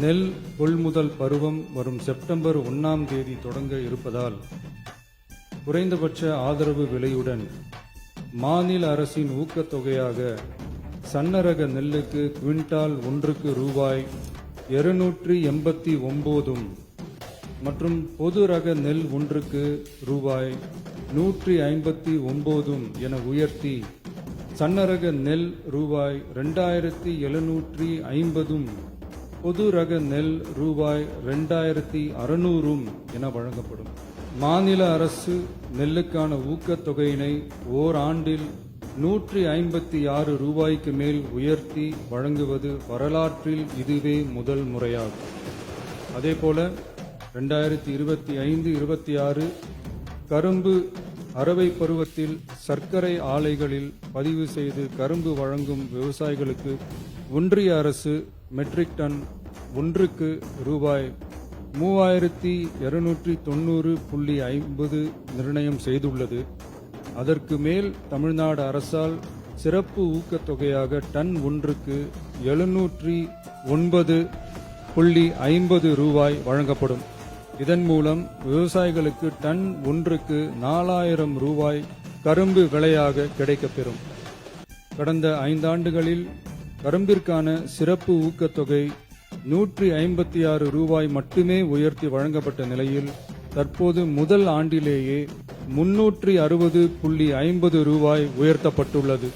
நெல் கொள்முதல் பருவம் வரும் செப்டம்பர் 1ஆம் தேதி தொடங்க இருப்பதால் குறைந்தபட்ச ஆதரவு விலையுடன் மாநில அரசின் ஊக்கத்தொகையாக சன்னரக நெல்லுக்கு குவிண்டால் ஒன்றுக்கு ரூபாய் 289 மற்றும் பொது ரக நெல் ஒன்றுக்கு ரூபாய் 159 என உயர்த்தி சன்னரக நெல் ரூபாய் 2750 பொது ரக நெல் ரூபாய் 2600 என வழங்கப்படும். மாநில அரசு நெல்லுக்கான ஊக்கத்தொகையினை ஓராண்டில் 156 ரூபாய்க்கு மேல் உயர்த்தி வழங்குவது வரலாற்றில் இதுவே முதல் முறையாகும். அதேபோல 2025-26 கரும்பு அரவை பருவத்தில் சர்க்கரை ஆலைகளில் பதிவு செய்து கரும்பு வழங்கும் விவசாயிகளுக்கு ஒன்றிய அரசு மெட்ரிக் டன் ஒன்றுக்கு ரூபாய் 3290.50 நிர்ணயம் செய்துள்ளது. அதற்கு மேல் தமிழ்நாடு அரசால் சிறப்பு ஊக்கத்தொகையாக டன் ஒன்றுக்கு 709.50 ரூபாய் வழங்கப்படும். இதன் மூலம் விவசாயிகளுக்கு டன் ஒன்றுக்கு 4000 ரூபாய் கரும்பு விலையாக கிடைக்கப்பெறும். கடந்த 5 ஆண்டுகளில் கரும்பிற்கான சிறப்பு ஊக்கத்தொகை 156 ரூபாய் மட்டுமே உயர்த்தி வழங்கப்பட்ட நிலையில் தற்போது முதல் ஆண்டிலேயே 360.50 ரூபாய் உயர்த்தப்பட்டுள்ளது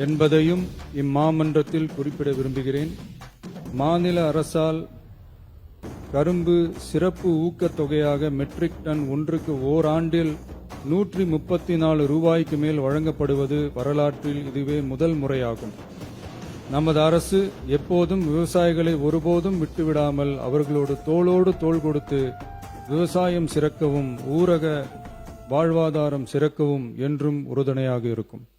என்பதையும் இம்மாமன்றத்தில் குறிப்பிட விரும்புகிறேன். மாநில அரசால் கரும்பு சிறப்பு ஊக்கத்தொகையாக மெட்ரிக் டன் ஒன்றுக்கு ஓராண்டில் 134 ரூபாய்க்கு மேல் வழங்கப்படுவது வரலாற்றில் இதுவே முதல் முறையாகும். நமது அரசு எப்போதும் விவசாயிகளை ஒருபோதும் விட்டுவிடாமல் அவர்களோடு தோளோடு தோள் கொடுத்து விவசாயம் சிறக்கவும் ஊரக வாழ்வாதாரம் சிறக்கவும் என்றும் உறுதுணையாக இருக்கும்.